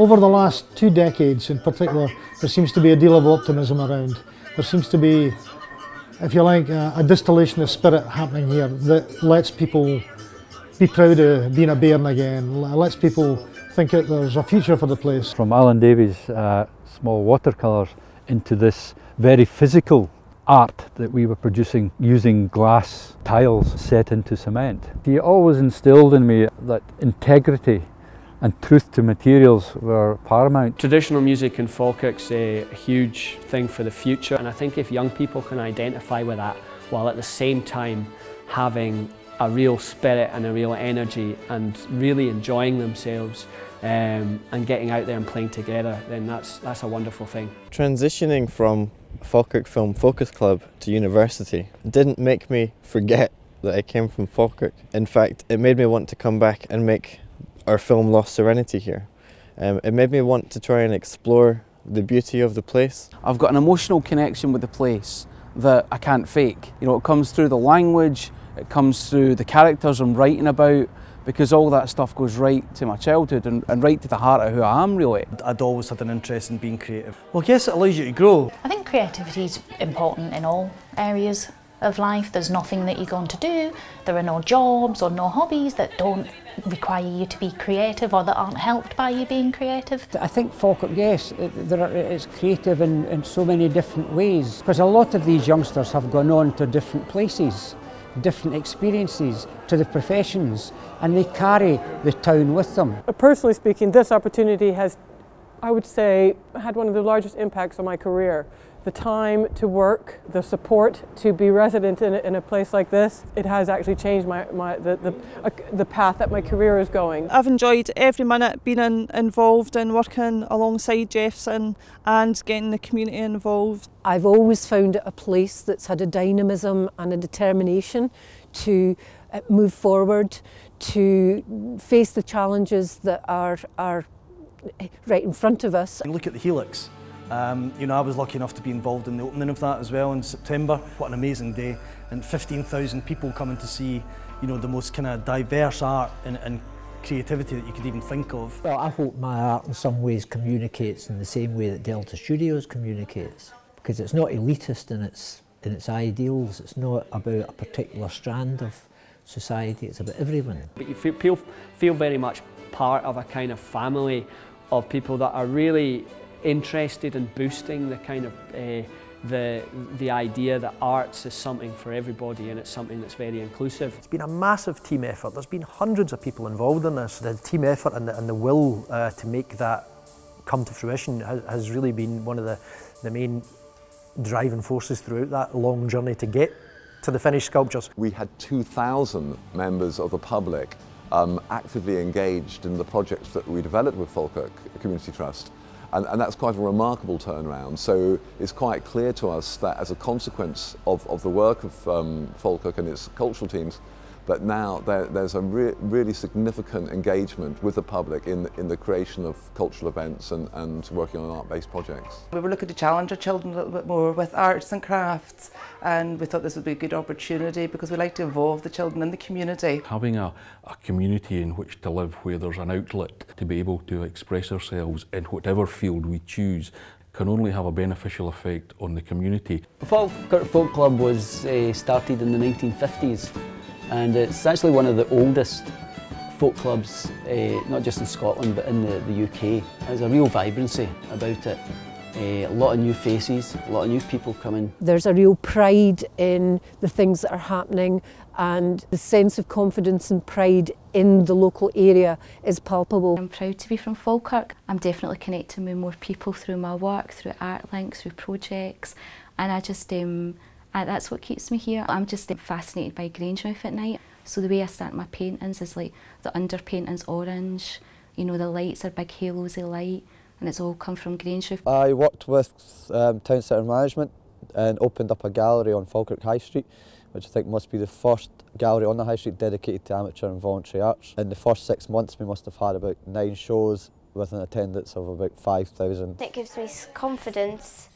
Over the last 2 decades in particular, there seems to be a deal of optimism around. There seems to be, if you like, a distillation of spirit happening here that lets people be proud of being a bairn again, lets people think that there's a future for the place. From Alan Davies' small watercolours into this very physical art that we were producing using glass tiles set into cement. He always instilled in me that integrity and truth to materials were paramount. Traditional music in Falkirk's a huge thing for the future, and I think if young people can identify with that while at the same time having a real spirit and a real energy and really enjoying themselves and getting out there and playing together, then that's a wonderful thing. Transitioning from Falkirk Film Focus Club to university didn't make me forget that I came from Falkirk. In fact, it made me want to come back and make our film Lost Serenity here. It made me want to try and explore the beauty of the place. I've got an emotional connection with the place that I can't fake. You know, it comes through the language, it comes through the characters I'm writing about, because all that stuff goes right to my childhood and right to the heart of who I am, really. I'd always had an interest in being creative. Well, I guess it allows you to grow. I think creativity is important in all areas of life. There's nothing that you're going to do, there are no jobs or no hobbies that don't require you to be creative or that aren't helped by you being creative. I think Falkirk, yes, it's creative in so many different ways, because a lot of these youngsters have gone on to different places, different experiences, to the professions, and they carry the town with them. Personally speaking, this opportunity has, I would say, had one of the largest impacts on my career. The time to work, the support to be resident in a place like this, it has actually changed the path that my career is going. I've enjoyed every minute being involved and working alongside Jeffs and getting the community involved. I've always found it a place that's had a dynamism and a determination to move forward, to face the challenges that are right in front of us. Look at the Helix. You know, I was lucky enough to be involved in the opening of that as well in September. What an amazing day, and 15,000 people coming to see, you know, the most kind of diverse art and creativity that you could even think of. Well, I hope my art in some ways communicates in the same way that Delta Studios communicates, because it's not elitist in its ideals. It's not about a particular strand of society, it's about everyone. But you feel very much part of a kind of family of people that are really interested in boosting the kind of the idea that arts is something for everybody and it's something that's very inclusive. It's been a massive team effort. There's been hundreds of people involved in this. The team effort and the will to make that come to fruition has really been one of the main driving forces throughout that long journey to get to the finished sculptures. We had 2,000 members of the public actively engaged in the projects that we developed with Falkirk Community Trust. And that's quite a remarkable turnaround. So it's quite clear to us that as a consequence of the work of Falkirk and its cultural teams, that now there's a really significant engagement with the public in the creation of cultural events and working on art-based projects. We were looking to challenge our children a little bit more with arts and crafts, and we thought this would be a good opportunity because we like to involve the children in the community. Having a community in which to live, where there's an outlet to be able to express ourselves in whatever field we choose, can only have a beneficial effect on the community. The Falkirk Folk Club was started in the 1950s. And it's actually one of the oldest folk clubs, not just in Scotland but in the UK. There's a real vibrancy about it. A lot of new faces, a lot of new people coming. There's a real pride in the things that are happening, and the sense of confidence and pride in the local area is palpable. I'm proud to be from Falkirk. I'm definitely connecting with more people through my work, through art links, through projects, and I just that's what keeps me here. I'm just fascinated by Grangemouth at night. So the way I start my paintings is like the underpainting's orange, you know, the lights are big halos of light, and it's all come from Grangemouth. I worked with Town Centre Management and opened up a gallery on Falkirk High Street, which I think must be the first gallery on the High Street dedicated to amateur and voluntary arts. In the first 6 months we must have had about 9 shows with an attendance of about 5,000. It gives me confidence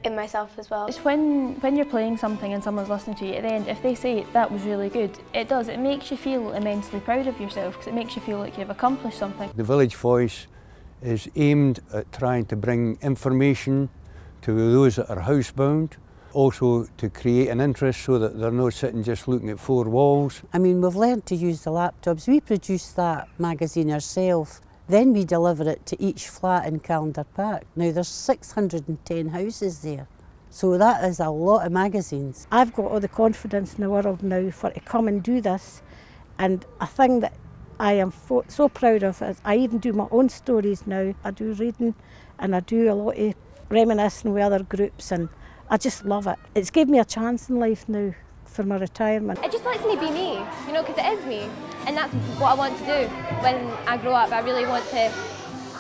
in myself as well. It's when you're playing something and someone's listening to you at the end, if they say that was really good, it makes you feel immensely proud of yourself because it makes you feel like you've accomplished something. The Village Voice is aimed at trying to bring information to those that are housebound, also to create an interest so that they're not sitting just looking at four walls. I mean, we've learned to use the laptops. We produce that magazine ourselves. Then we deliver it to each flat in Calendar Park. Now there's 610 houses there, so that is a lot of magazines. I've got all the confidence in the world now for to come and do this, and a thing that I am so proud of is I even do my own stories now. I do reading and I do a lot of reminiscing with other groups, and I just love it. It's given me a chance in life now for my retirement. It just lets me be me, you know, because it is me. And that's what I want to do when I grow up. I really want to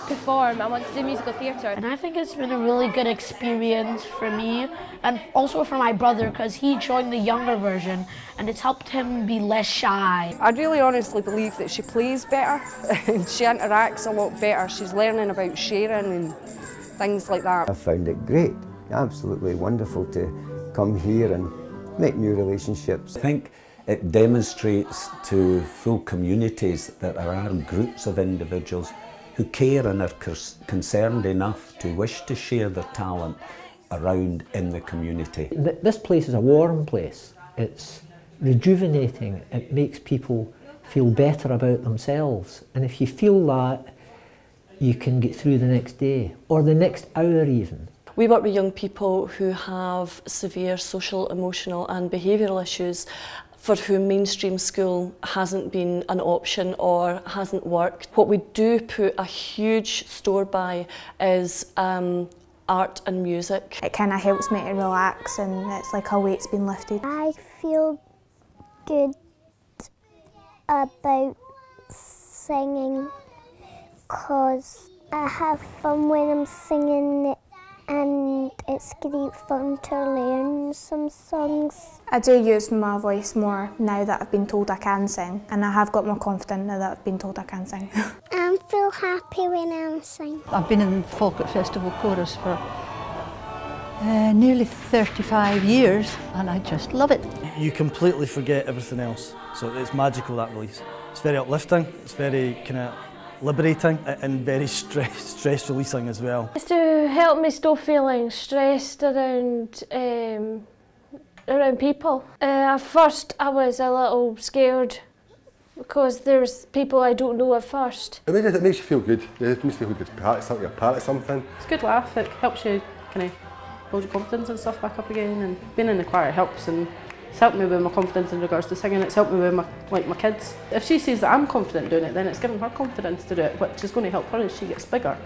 perform, I want to do musical theatre. And I think it's been a really good experience for me and also for my brother because he joined the younger version and it's helped him be less shy. I really honestly believe that she plays better and she interacts a lot better. She's learning about sharing and things like that. I found it great, absolutely wonderful to come here and make new relationships. I think it demonstrates to full communities that there are groups of individuals who care and are concerned enough to wish to share their talent around in the community. This place is a warm place. It's rejuvenating. It makes people feel better about themselves. And if you feel that, you can get through the next day or the next hour even. We work with young people who have severe social, emotional and behavioural issues for whom mainstream school hasn't been an option or hasn't worked. What we do put a huge store by is art and music. It kind of helps me to relax and it's like a weight's been lifted. I feel good about singing because I have fun when I'm singing it. And it's great fun to learn some songs. I do use my voice more now that I've been told I can sing, and I have got more confident now that I've been told I can sing. I feel happy when I sing. I've been in the Falkirk Festival Chorus for nearly 35 years and I just love it. You completely forget everything else, so it's magical, that release. It's very uplifting, it's very kind of liberating and very stress releasing as well. It's to help me stop feeling stressed around people. At first I was a little scared because there's people I don't know at first. It makes you feel good. It makes you feel good you're part of something. It's a good laugh, it helps you kind of build your confidence and stuff back up again, and being in the choir helps, and it's helped me with my confidence in regards to singing. It's helped me with my kids. If she sees that I'm confident doing it, then it's giving her confidence to do it, which is going to help her as she gets bigger.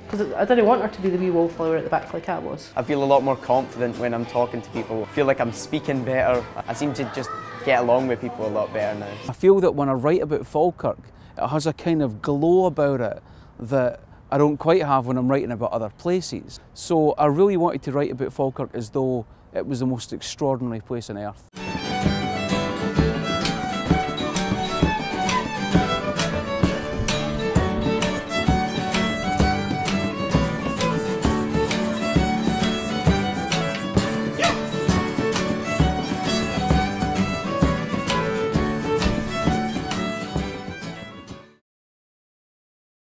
Because I didn't want her to be the wee wallflower at the back like I was. I feel a lot more confident when I'm talking to people. I feel like I'm speaking better. I seem to just get along with people a lot better now. I feel that when I write about Falkirk, it has a kind of glow about it that I don't quite have when I'm writing about other places. So I really wanted to write about Falkirk as though it was the most extraordinary place on earth.